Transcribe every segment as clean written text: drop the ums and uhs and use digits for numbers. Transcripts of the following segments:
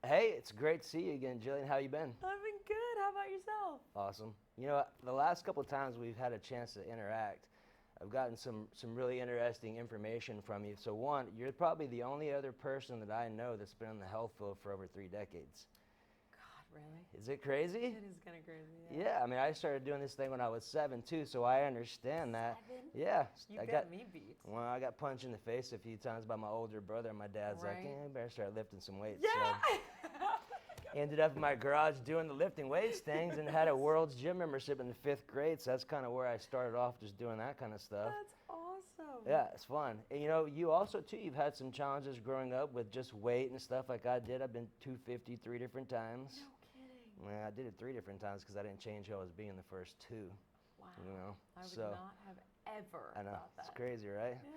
Hey, it's great to see you again, Jillian. How you been? I've been good. How about yourself? Awesome. You know, the last couple of times we've had a chance to interact, I've gotten some really interesting information from you. So one, you're probably the only other person that I know that's been in the health field for over 3 decades. God, really? Is it crazy? It is kind of crazy. Yeah, I mean, I started doing this thing when I was 7 too, so I understand that. 7? Yeah, You I got got me beat. well, I got punched in the face a few times by my older brother, and my dad's like, Right. "Yeah, you better start lifting some weights." Yeah. So ended up in my garage doing the lifting weights things, and had a world's gym membership in the 5th grade. So that's kind of where I started off, just doing that kind of stuff. That's awesome. Yeah, it's fun. And you know, you also too, you've had some challenges growing up with just weight and stuff like I did. I've been 250 3 different times. No kidding. Well, I did it 3 different times because I didn't change who I was being the first 2. Wow. You know, I would so not have ever I know thought that. it's crazy, right? Yeah.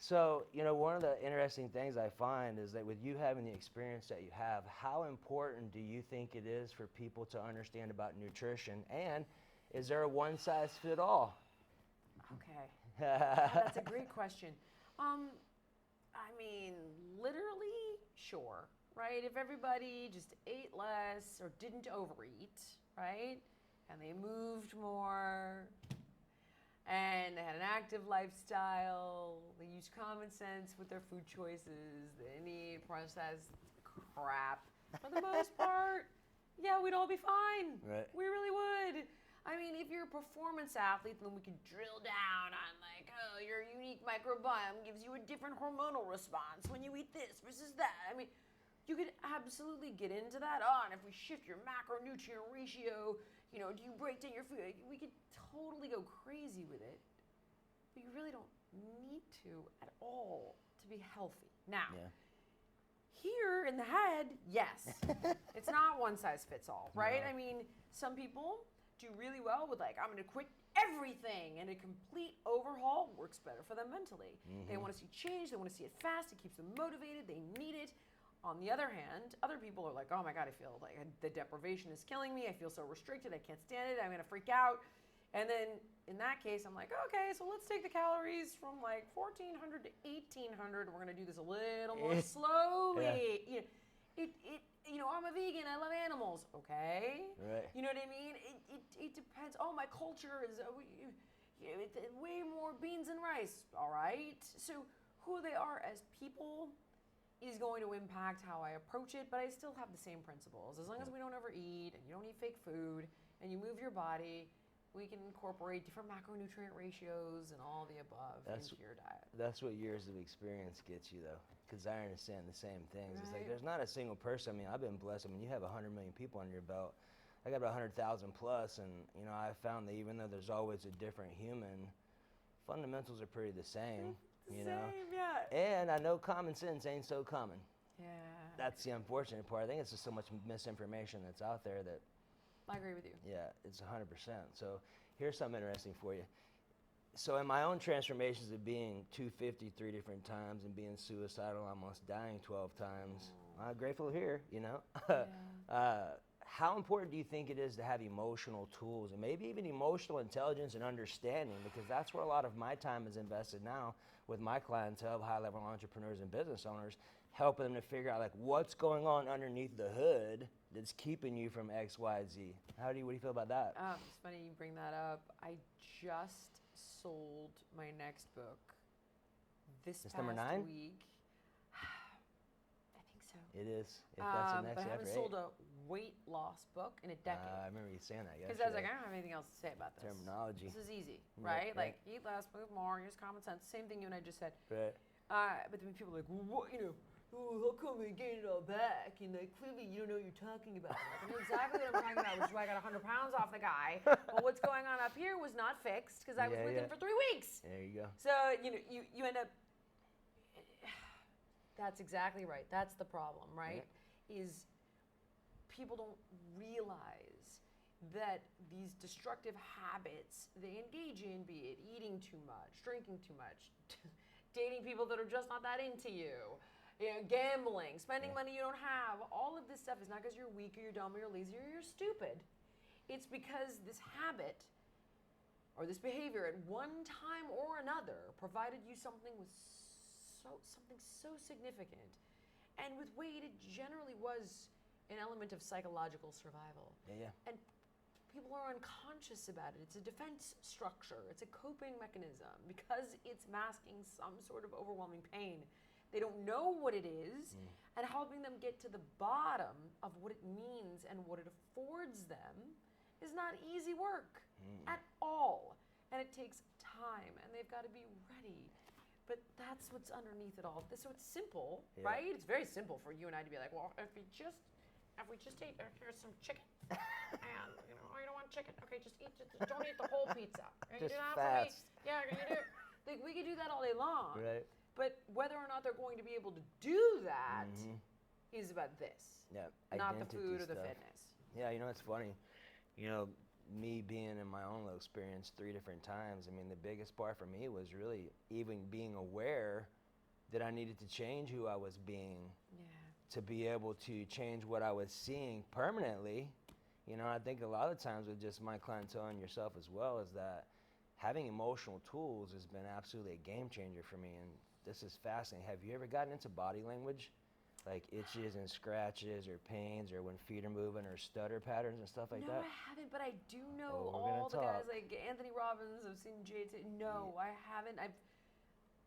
So, you know, one of the interesting things I find is that with you having the experience that you have, how important do you think it is for people to understand about nutrition? And is there a one-size-fit-all? Okay. That's a great question. I mean, literally, sure, right? If everybody just ate less or didn't overeat, right? And they moved more, and they had an active lifestyle, they used common sense with their food choices, they didn't eat processed crap. For the most part, yeah, we'd all be fine. Right. We really would. I mean, if you're a performance athlete, then we could drill down on like, oh, your unique microbiome gives you a different hormonal response when you eat this versus that. I mean, you could absolutely get into that. Oh, and if we shift your macronutrient ratio, you know, do you break down your food? We could totally go crazy with it, but you really don't need to at all to be healthy. Now, Yeah. here in the head, yes, it's not one size fits all, right? No. I mean, some people do really well with like, I'm going to quit everything, and a complete overhaul works better for them mentally. They want to see change, they want to see it fast, it keeps them motivated, they need it. On the other hand, other people are like, oh my God, I feel like the deprivation is killing me. I feel so restricted. I can't stand it. I'm going to freak out. And then in that case, I'm like, okay, so let's take the calories from like 1,400 to 1,800. We're going to do this a little more slowly. You know, I'm a vegan. I love animals. Okay. Right. You know what I mean? It depends. Oh, my culture is way more beans and rice. All right. So who they are as people is going to impact how I approach it, but I still have the same principles. As long as we don't overeat and you don't eat fake food and you move your body, we can incorporate different macronutrient ratios and all the above into your diet. That's what years of experience gets you, though, because I understand the same things. It's like Right. there's not a single person. I mean, I've been blessed. I mean, you have 100 million people on your belt. I got about 100,000 plus, and you know, I found that even though there's always a different human, fundamentals are pretty the same. You know, Same, yeah. and I know common sense ain't so common. Yeah. That's the unfortunate part. I think it's just so much misinformation that's out there that, I agree with you. yeah, it's 100%. So here's something interesting for you. So in my own transformations of being 250 3 different times and being suicidal, almost dying 12 times, I'm grateful here, you know. How important do you think it is to have emotional tools and maybe even emotional intelligence and understanding? Because that's where a lot of my time is invested now with my clientele, high-level entrepreneurs and business owners, helping them to figure out like what's going on underneath the hood that's keeping you from X, Y, Z. What do you feel about that? It's funny you bring that up. I just sold my next book this It's past number 9? week. I think so. It is. If that's the next But I haven't after sold 8. a weight loss book in a decade. I remember you saying that Because yesterday. I was like, I don't have anything else to say about this. Terminology. This is easy, Right, right? Like, eat less, move more, use common sense. Same thing you and I just said. Right. But then people are like, well, what, you know, oh, how come we gained it all back? And like, clearly you don't know what you're talking about. Like, I know exactly what I'm talking about, which is why I got 100 pounds off the guy. But what's going on up here was not fixed because I was with him for 3 weeks. There you go. So, you know, you end up, that's exactly right. That's the problem, right? Is people don't realize that these destructive habits they engage in, be it eating too much, drinking too much, dating people that are just not that into you, gambling, spending money you don't have, all of this stuff is not because you're weak or you're dumb or you're lazy or you're stupid. It's because this habit or this behavior at one time or another provided you something so significant. And with weight, it generally was an element of psychological survival. Yeah. And people are unconscious about it. It's a defense structure. It's a coping mechanism because it's masking some sort of overwhelming pain. They don't know what it is, and helping them get to the bottom of what it means and what it affords them is not easy work at all. And it takes time, and they've got to be ready. But that's what's underneath it all. So it's simple, right? It's very simple for you and I to be like, well, if we just ate, here's some chicken, and I don't want chicken. Okay, just don't eat the whole pizza. Can you Just do that fast. for me? Yeah, can you do? Like, we could do that all day long. Right. But whether or not they're going to be able to do that is about this, not the food or the fitness. Yeah, it's funny. Me being in my own little experience 3 different times, I mean, the biggest part for me was really even being aware that I needed to change who I was being to be able to change what I was seeing permanently. I think a lot of times with just my clientele and yourself as well is that having emotional tools has been absolutely a game changer for me. And this is fascinating. Have you ever gotten into body language? Like itches and scratches or pains or when feet are moving or stutter patterns and stuff like that? No, I haven't, but I do know we're all gonna the guys talk. like Anthony Robbins. I've seen Jade. No, I haven't. I've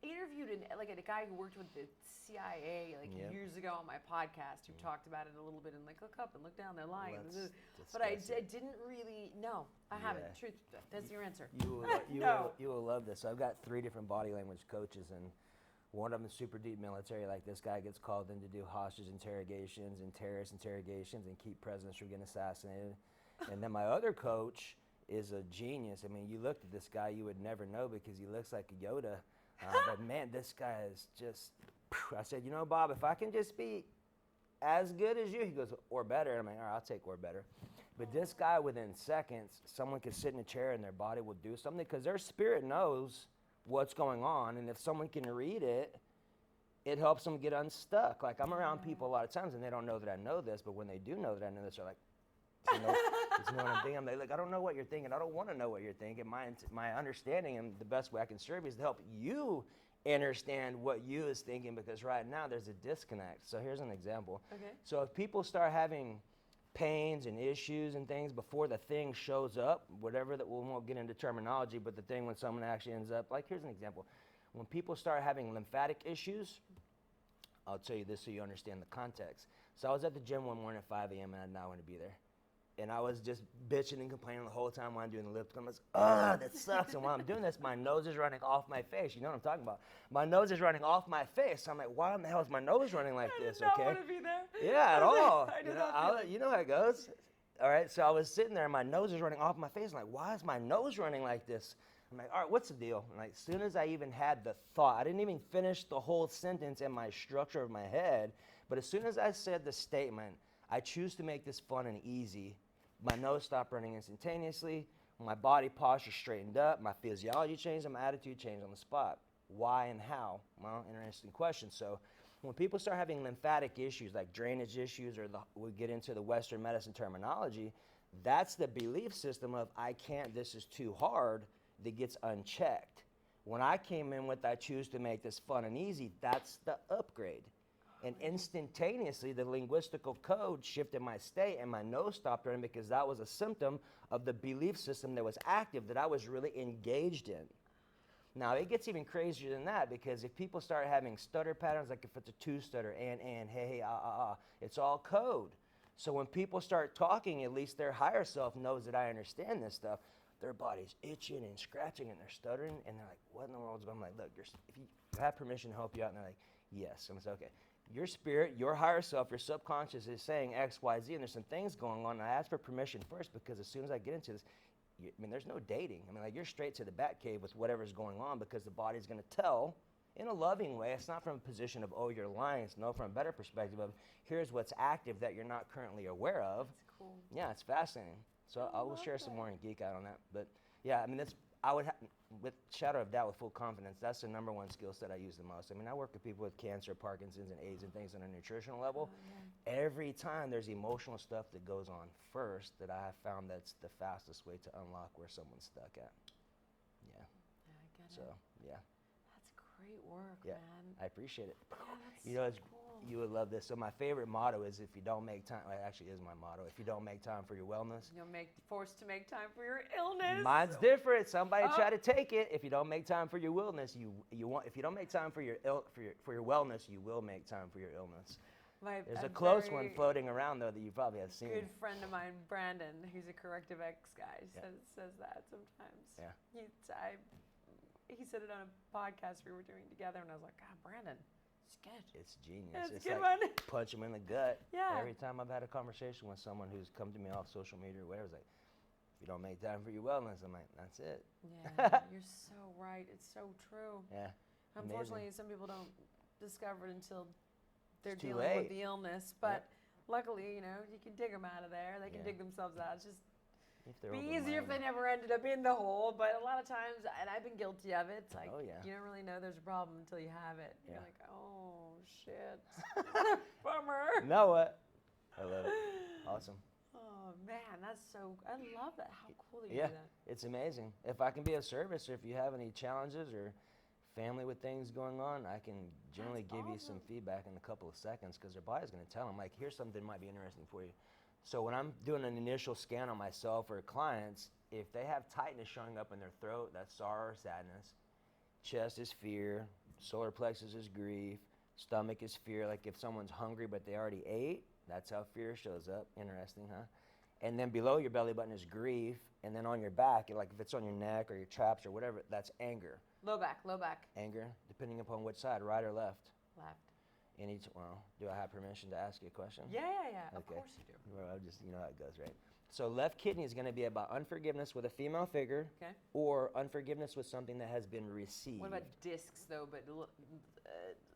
interviewed a guy who worked with the CIA years ago on my podcast who talked about it a little bit and look up and look down, they're lying. But I didn't really, no, I haven't. Truth, that's your answer. You will love this. So I've got 3 different body language coaches, and one of them is super deep military. Like this guy gets called in to do hostage interrogations and terrorist interrogations and keep presidents from getting assassinated. And then my other coach is a genius. I mean, you looked at this guy, you would never know because he looks like a Yoda. But man, this guy is just, I said, Bob, if I can just be as good as you, he goes, or better. I'm like, all right, I'll take or better. But this guy, within seconds, someone could sit in a chair and their body will do something because their spirit knows what's going on. And if someone can read it, it helps them get unstuck. Like I'm around people a lot of times and they don't know that I know this, but when they do know that I know this, they're like, you know what I'm thinking? I'm like, I don't know what you're thinking. I don't want to know what you're thinking. My understanding and the best way I can serve you is to help you understand what you is thinking because right now there's a disconnect. So here's an example. Okay. So if people start having pains and issues and things before the thing shows up, whatever that, we won't get into terminology, but the thing when someone actually ends up, like here's an example. When people start having lymphatic issues, I'll tell you this so you understand the context. So I was at the gym one morning at 5 a.m. and I did not want to be there. And I was just bitching and complaining the whole time while I'm doing the lift. I'm like, that sucks. And while I'm doing this, my nose is running off my face. You know what I'm talking about. My nose is running off my face. So I'm like, why in the hell is my nose running like this? I did not want to be there. Yeah, at all. I did not feel it. You know how it goes. All right, so I was sitting there and my nose is running off my face. I'm like, why is my nose running like this? I'm like, all right, what's the deal? And like, as soon as I even had the thought, I didn't even finish the whole sentence in my structure of my head, but as soon as I said the statement, I choose to make this fun and easy, my nose stopped running instantaneously, my body posture straightened up, my physiology changed, and my attitude changed on the spot. Why and how? Well, interesting question. So when people start having lymphatic issues like drainage issues or we get into the Western medicine terminology, that's the belief system of I can't, this is too hard, that gets unchecked. When I came in with I choose to make this fun and easy, that's the upgrade. And instantaneously, the linguistical code shifted my state and my nose stopped running because that was a symptom of the belief system that was active that I was really engaged in. Now, it gets even crazier than that because if people start having stutter patterns, like if it's a 2 stutter, and, hey, it's all code. So when people start talking, at least their higher self knows that I understand this stuff. Their body's itching and scratching and they're stuttering and they're like, what in the world's going on? I'm like, look, if you have permission to help you out, and they're like, yes. I'm like, okay. Your spirit, your higher self, your subconscious is saying X, Y, Z, and there's some things going on. And I ask for permission first because as soon as I get into this, there's no dating. You're straight to the bat cave with whatever's going on because the body's going to tell in a loving way. It's not from a position of, oh, you're lying. It's no, from a better perspective of, here's what's active that you're not currently aware of. That's cool. Yeah, it's fascinating. So I will share some more and geek out on that. But yeah, with shadow of doubt, with full confidence, that's the number one skill set I use the most. I work with people with cancer, Parkinson's, and AIDS and things on a nutritional level. Every time there's emotional stuff that goes on first that I have found that's the fastest way to unlock where someone's stuck at. Yeah. Yeah, I get So, it. yeah. That's great work, Yeah. man. I appreciate it. Yeah, that's It's cool. You would love this. So my favorite motto is, if you don't make time, well, it actually is my motto, if you don't make time for your wellness. You'll make forced to make time for your illness. Mine's different. Somebody try to take it. If you don't make time for your wellness, you want. If you don't make time for your wellness, you will make time for your illness. There's a close one floating around though that you probably have seen. Good friend of mine, Brandon, who's a corrective X guy, says that sometimes. Yeah. He said it on a podcast we were doing together, and I was like, God, Brandon, it's good. It's genius. It's it's a good like one. Punch him in the gut. Yeah. Every time I've had a conversation with someone who's come to me off social media or whatever, it's like, if you don't make time for your wellness, I'm like, that's it. Yeah, you're so right. It's so true. Yeah. Unfortunately, some people don't discover it until they're It's too dealing with late. the illness. But luckily, you can dig them out of there. They can Yeah. dig themselves out. It's just If they're be easier if they open-minded. never ended up in the hole. But a lot of times, and I've been guilty of it, it's like Oh, yeah. you don't really know there's a problem until you have it. Yeah. You're like, oh, shit. Bummer. Know what? I love it. Awesome. Oh, man, that's so, I love that. How cool that you Yeah, do that. it's amazing. If I can be of service, or if you have any challenges or family with things going on, I can generally That's give you some awesome. feedback in a couple of seconds, because their body's going to tell them, like, here's something that might be interesting for you. So when I'm doing an initial scan on myself or clients, if they have tightness showing up in their throat, that's sorrow or sadness. Chest is fear. Solar plexus is grief. Stomach is fear. Like if someone's hungry but they already ate, that's how fear shows up. Interesting, huh? And then below your belly button is grief. And then on your back, like if it's on your neck or your traps or whatever, that's anger. Low back, low back. Anger, depending upon which side, right or left. Left. Well, do I have permission to ask you a question? Yeah. Of Okay. course you do. Well, you know how it goes, right? So left kidney is going to be about unforgiveness with a female figure, Okay. or unforgiveness with something that has been received. What about discs, though? But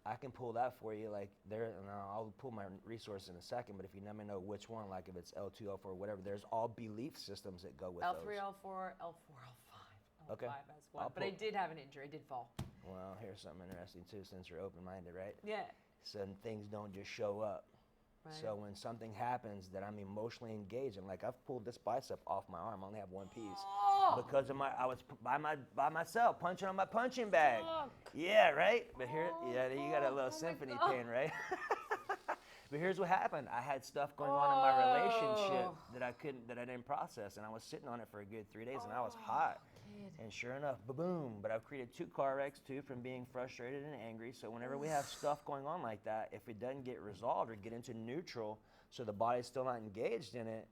I can pull that for you, like there, and I'll pull my resource in a second. But if you let me know which one, like if it's L2, L4, whatever, there's all belief systems that go with L3, those. L4, L4, L5. Okay. L5 as one. I'll But I pull- did have an injury. I did fall. Well, here's something interesting too, since you're open-minded, right? Yeah. So things don't just show up. Right. So when something happens that I'm emotionally engaged in, like I've pulled this bicep off my arm, I only have one piece. Oh, Because of I was by myself punching on my punching bag. fuck. Yeah, right. But here, yeah, you got a little Oh my symphony God. pain, right? But here's what happened. I had stuff going on in my relationship Oh. that I didn't process, and I was sitting on it for a good 3 days, and I was hot. Kid. And sure enough, boom! But I've created 2 car wrecks too from being frustrated and angry. So whenever we have stuff going on like that, if it doesn't get resolved or get into neutral, so the body's still not engaged in it,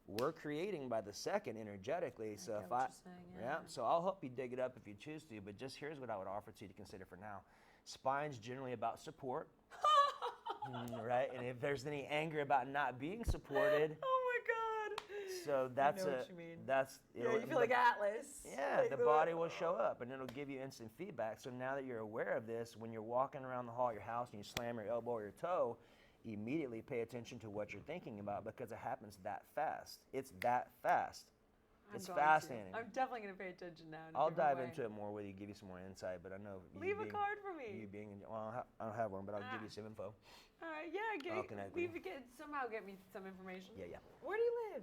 we're creating by the second energetically. So get if what I, you're saying, yeah. so I'll help you dig it up if you choose to. But just here's what I would offer to you to consider for now. Spine's generally about support, right? And if there's any anger about not being supported, Oh my God. so that's know what you mean. that's Yeah, it'll- you feel like Atlas. yeah, Like the body will show up and it'll give you instant feedback. So now that you're aware of this, when you're walking around the hall of your house and you slam your elbow or your toe, immediately pay attention to what you're thinking about, because it happens that fast. It's that fast. I'm It's going to. fascinating. I'm definitely going to pay attention now. in a I'll different dive way. into it more with you, give you some more insight, but I know Leave a card for me. You being, well, I don't have one, but I'll give you some info. All right, yeah, I'll connect with you. somehow get me some information. Yeah. Where do you live?